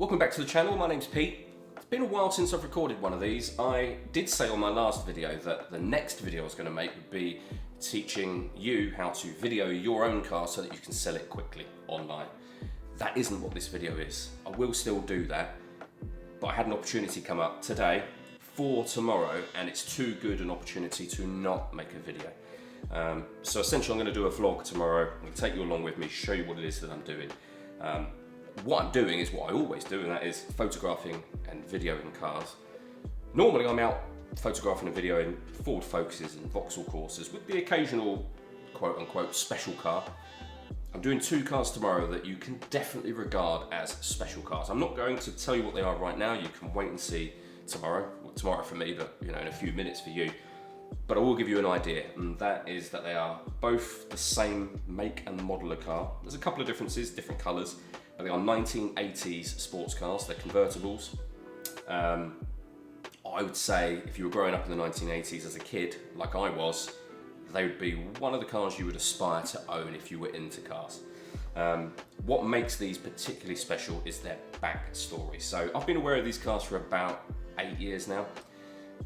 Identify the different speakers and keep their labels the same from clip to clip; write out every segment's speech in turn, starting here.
Speaker 1: Welcome back to the channel, my name's Pete. It's been a while since I've recorded one of these. I did say on my last video that the next video I was going to make would be teaching you how to video your own car so that you can sell it quickly online. That isn't what this video is. I will still do that, but I had an opportunity come up today for tomorrow and it's too good an opportunity to not make a video. So essentially I'm going to do a vlog tomorrow. I'm going to take you along with me, show you what it is that I'm doing. What I'm doing is what I always do, and that is photographing and videoing cars. Normally I'm out photographing and videoing Ford Focuses and Vauxhall Corsas with the occasional quote unquote special car. I'm doing two cars tomorrow that you can definitely regard as special cars. I'm not going to tell you what they are right now, you can wait and see tomorrow. Well, tomorrow for me, but you know, in a few minutes for you. But I will give you an idea, and that is that they are both the same make and model of car. There's a couple of differences, different colours, but they are 1980s sports cars, they're convertibles. I would say if you were growing up in the 1980s as a kid, like I was, they would be one of the cars you would aspire to own if you were into cars. What makes these particularly special is their backstory. So I've been aware of these cars for about 8 years now.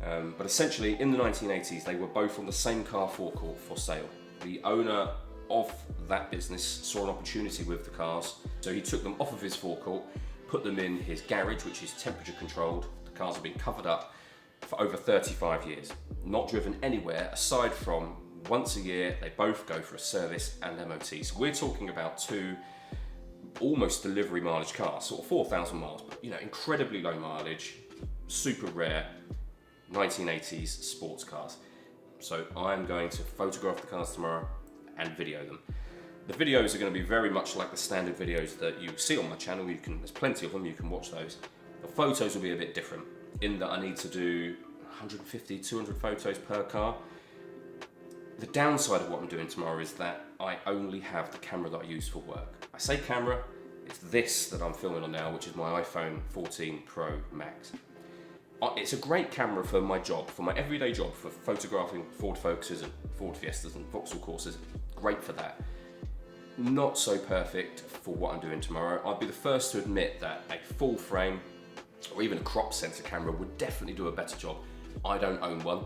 Speaker 1: But essentially in the 1980s they were both on the same car forecourt for sale. The owner of that business saw an opportunity with the cars, so he took them off of his forecourt, put them in his garage, which is temperature controlled. The cars have been covered up for over 35 years, not driven anywhere aside from once a year. They both go for a service and MOT. So we're talking about two almost delivery mileage cars, sort of 4,000 miles, but you know, incredibly low mileage, super rare 1980s sports cars. So I'm going to photograph the cars tomorrow and video them. The videos are going to be very much like the standard videos that you see on my channel. There's plenty of them, you can watch those. The photos will be a bit different in that I need to do 150, 200 photos per car. The downside of what I'm doing tomorrow is that I only have the camera that I use for work. I say camera, it's this that I'm filming on now, which is my iPhone 14 Pro Max. It's a great camera for my job, for my everyday job, for photographing Ford Focuses and Ford Fiestas and Vauxhall Corsas. Great for that. Not so perfect for what I'm doing tomorrow. I'd be the first to admit that a full frame or even a crop sensor camera would definitely do a better job. I don't own one.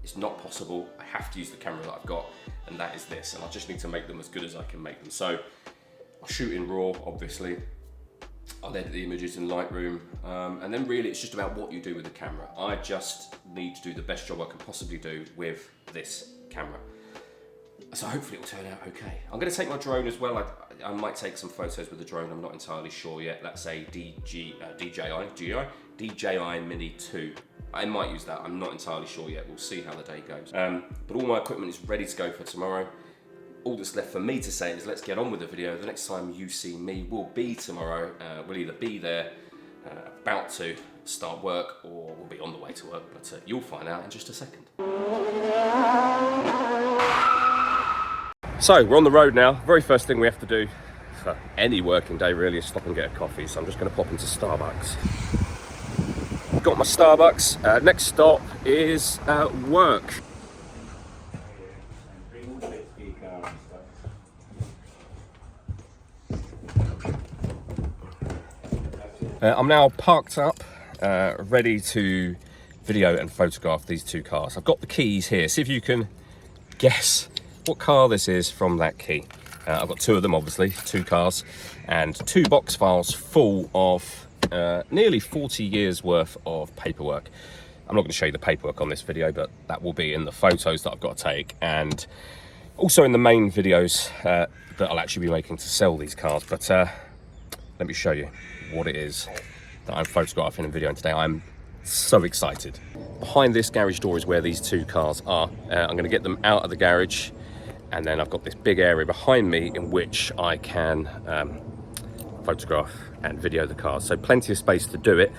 Speaker 1: It's not possible. I have to use the camera that I've got, and that is this. And I just need to make them as good as I can make them. So I'll shoot in RAW, obviously. I'll edit the images in Lightroom, and then really it's just about what you do with the camera. I just need to do the best job I can possibly do with this camera. So hopefully it will turn out okay. I'm going to take my drone as well. I might take some photos with the drone, I'm not entirely sure yet. That's a DJI Mini 2. I might use that, I'm not entirely sure yet. We'll see how the day goes. But all my equipment is ready to go for tomorrow. All that's left for me to say is let's get on with the video. The next time you see me will be tomorrow. We'll either be there, about to start work, or we'll be on the way to work, but you'll find out in just a second. So we're on the road now. Very first thing we have to do for any working day really is stop and get a coffee. So I'm just going to pop into Starbucks. Got my Starbucks. Next stop is work. I'm now parked up, ready to video and photograph these two cars. I've got the keys here. See if you can guess what car this is from that key. I've got two of them, obviously, two cars, and two box files full of nearly 40 years worth of paperwork. I'm not going to show you the paperwork on this video, but that will be in the photos that I've got to take, and also in the main videos that I'll actually be making to sell these cars. But let me show you what it is that I'm photographing and videoing today. I'm so excited. Behind this garage door is where these two cars are. I'm going to get them out of the garage, and then I've got this big area behind me in which I can photograph and video the cars. So plenty of space to do it.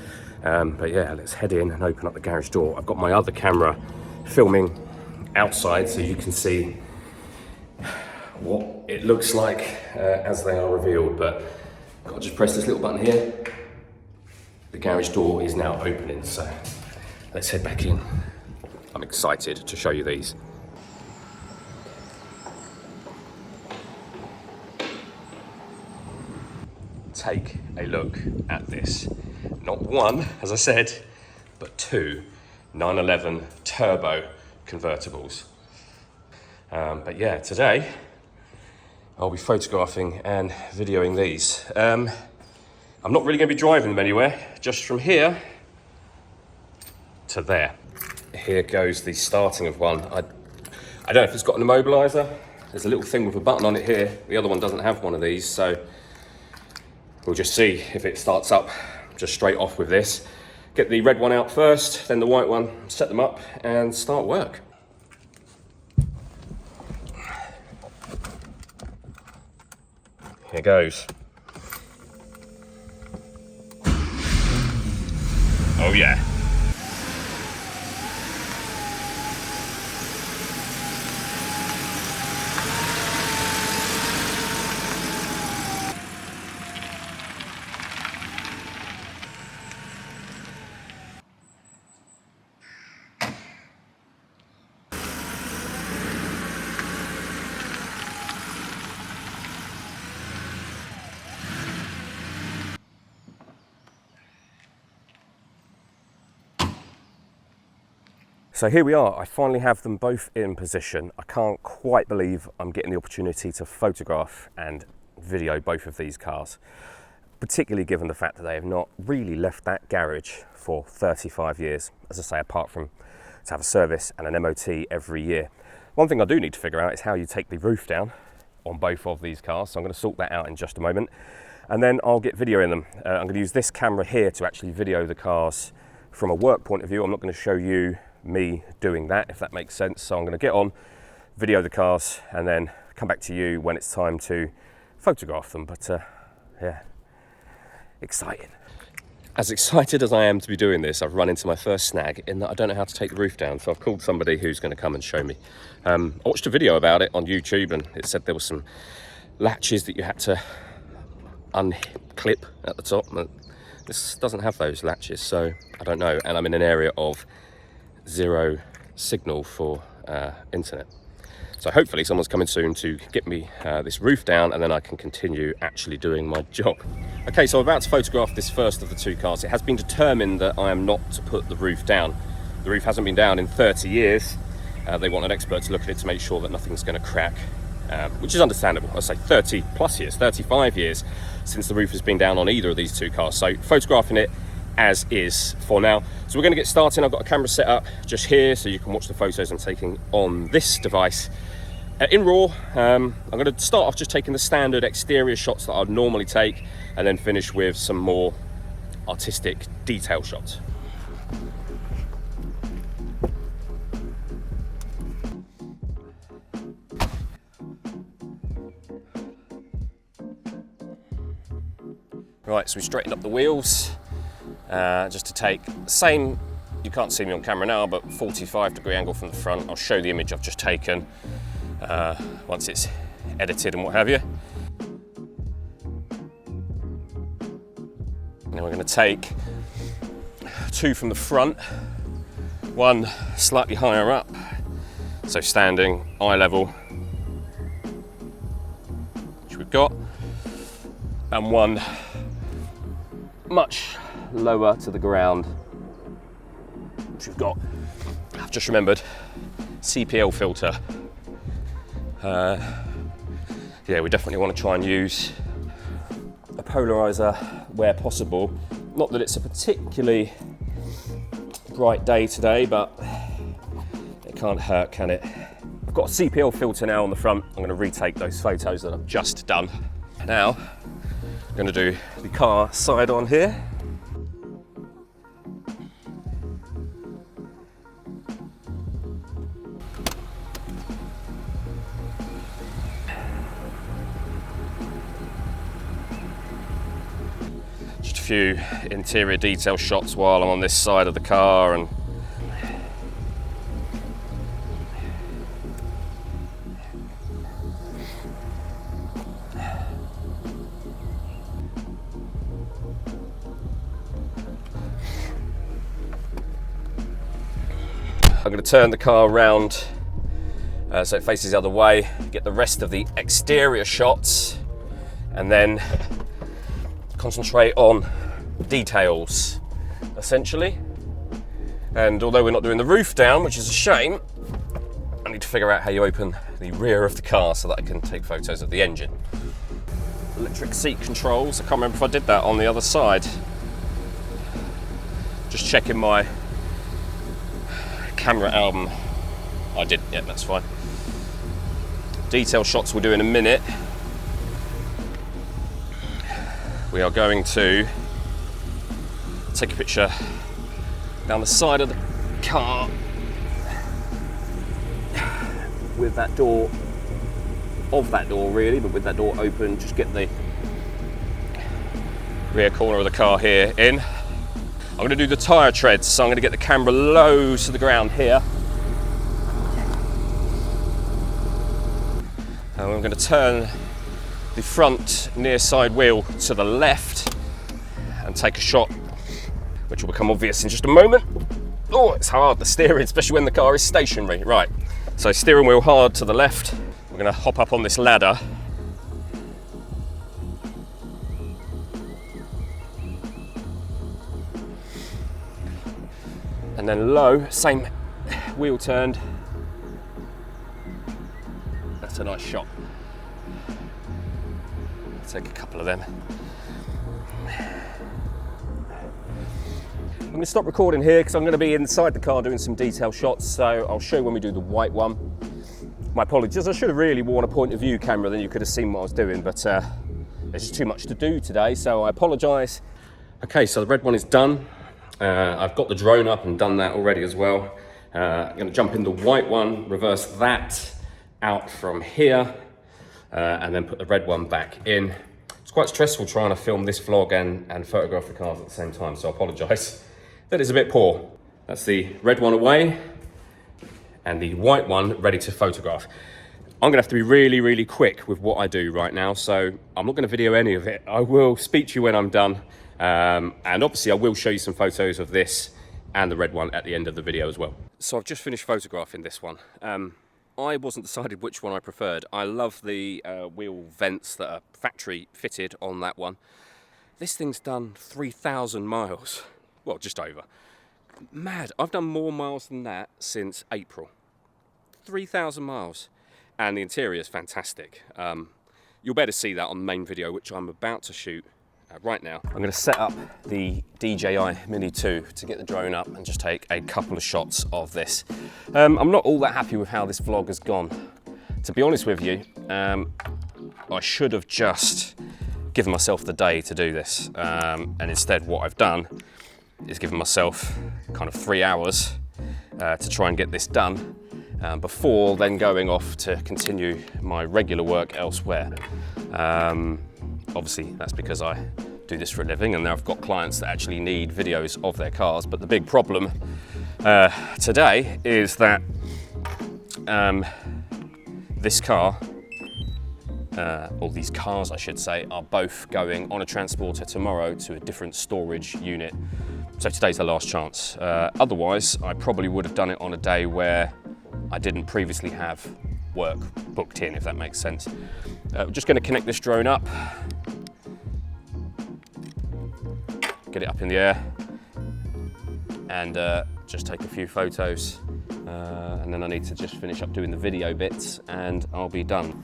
Speaker 1: But yeah, let's head in and open up the garage door. I've got my other camera filming outside so you can see what it looks like as they are revealed. But I've got to just press this little button here. The garage door is now opening, so let's head back in. I'm excited to show you these. take a look at this. Not one, as I said, but two 911 turbo convertibles. But yeah, today I'll be photographing and videoing these. I'm not really going to be driving them anywhere, just from here to there. Here goes the starting of one. I don't know if it's got an immobilizer. There's a little thing with a button on it here. The other one doesn't have one of these, so we'll just see if it starts up just straight off with this. Get the red one out first, then the white one, set them up and start work. Here goes. Oh yeah. So here we are, I finally have them both in position. I can't quite believe I'm getting the opportunity to photograph and video both of these cars, particularly given the fact that they have not really left that garage for 35 years, as I say, apart from to have a service and an MOT every year. One thing I do need to figure out is how you take the roof down on both of these cars, so I'm going to sort that out in just a moment, and then I'll get videoing them. I'm going to use this camera here to actually video the cars from a work point of view. I'm not going to show you me doing that, if that makes sense. So I'm going to get on, video the cars, and then come back to you when it's time to photograph them. But yeah, exciting. As excited as I am to be doing this, I've run into my first snag in that I don't know how to take the roof down. So I've called somebody who's going to come and show me. I watched a video about it on YouTube, and it said there were some latches that you had to unclip at the top. This doesn't have those latches, so I don't know. And I'm in an area of zero signal for internet, so hopefully someone's coming soon to get me this roof down, and then I can continue actually doing my job. Okay, so I'm about to photograph this first of the two cars. It has been determined that I am not to put the roof down. The roof hasn't been down in 30 years. They want an expert to look at it to make sure that nothing's going to crack, which is understandable. I say 30 plus years, 35 years since the roof has been down on either of these two cars, so photographing it as is for now. So we're going to get started. I've got a camera set up just here so you can watch the photos I'm taking on this device in RAW. I'm going to start off just taking the standard exterior shots that I'd normally take, and then finish with some more artistic detail shots. Right, so we straightened up the wheels. Just to take the same, you can't see me on camera now, but 45-degree angle from the front. I'll show the image I've just taken once it's edited and what have you. Now we're going to take two from the front, one slightly higher up, so standing eye level, which we've got, and one much lower to the ground, which we've got. I've just remembered, CPL filter. Yeah, we definitely want to try and use a polarizer where possible. Not that it's a particularly bright day today, but it can't hurt, can it? I've got a CPL filter now on the front. I'm going to retake those photos that I've just done. Now, I'm going to do the car side on here. Just a few interior detail shots while I'm on this side of the car, and I'm going to turn the car around so it faces the other way, get the rest of the exterior shots, and then concentrate on details, essentially. And although we're not doing the roof down, which is a shame, I need to figure out how you open the rear of the car so that I can take photos of the engine. Electric seat controls, I can't remember if I did that on the other side. Just checking my camera album. I did, yeah, that's fine. Detail shots we'll do in a minute. We are going to take a picture down the side of the car with that door, really, but with that door open, just get the rear corner of the car here in. I'm going to do the tyre treads, so I'm going to get the camera low to the ground here. And I'm going to turn the front near side wheel to the left and take a shot, which will become obvious in just a moment. Oh, it's hard, the steering, especially when the car is stationary. Right, so steering wheel hard to the left. We're going to hop up on this ladder. And then low, same wheel turned. That's a nice shot. Take a couple of them. I'm going to stop recording here because I'm going to be inside the car doing some detail shots, so I'll show you when we do the white one. My apologies, I should have really worn a point of view camera, then you could have seen what I was doing, but there's just too much to do today, so I apologise. Okay, so the red one is done. I've got the drone up and done that already as well. I'm going to jump in the white one, reverse that out from here, and then put the red one back in. It's quite stressful trying to film this vlog and photograph the cars at the same time, so I apologise. That is a bit poor. That's the red one away, and the white one ready to photograph. I'm gonna have to be really, really quick with what I do right now, so I'm not gonna video any of it. I will speak to you when I'm done, and obviously I will show you some photos of this and the red one at the end of the video as well. So I've just finished photographing this one. I wasn't decided which one I preferred. I love the wheel vents that are factory fitted on that one. This thing's done 3,000 miles. Well, just over. Mad. I've done more miles than that since April. 3,000 miles. And the interior is fantastic. You'll better see that on the main video, which I'm about to shoot right now. I'm going to set up the DJI Mini 2 to get the drone up and just take a couple of shots of this. I'm not all that happy with how this vlog has gone. To be honest with you, I should have just given myself the day to do this. And instead what I've done is given myself kind of 3 hours to try and get this done before then going off to continue my regular work elsewhere. Obviously that's because I do this for a living and I've got clients that actually need videos of their cars, but the big problem today is that this car, or these cars I should say, are both going on a transporter tomorrow to a different storage unit. So today's the last chance. Otherwise, I probably would have done it on a day where I didn't previously have work booked in, if that makes sense. We're just going to connect this drone up, get it up in the air, and just take a few photos. And then I need to just finish up doing the video bits and I'll be done.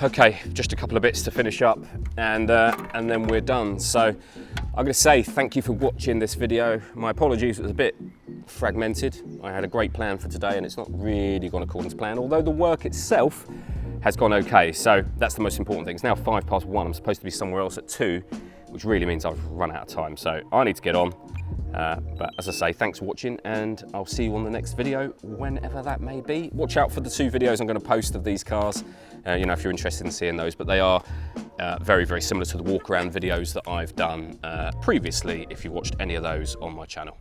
Speaker 1: Okay, just a couple of bits to finish up and then we're done. So I'm going to say thank you for watching this video. My apologies, it was a bit fragmented. I had a great plan for today and it's not really gone according to plan, although the work itself has gone okay. So that's the most important thing. It's now 1:05. I'm supposed to be somewhere else at 2, which really means I've run out of time. So I need to get on. But as I say, thanks for watching and I'll see you on the next video, whenever that may be. Watch out for the 2 videos I'm going to post of these cars, you know, if you're interested in seeing those, but they are very, very similar to the walk around videos that I've done previously, if you watched any of those on my channel.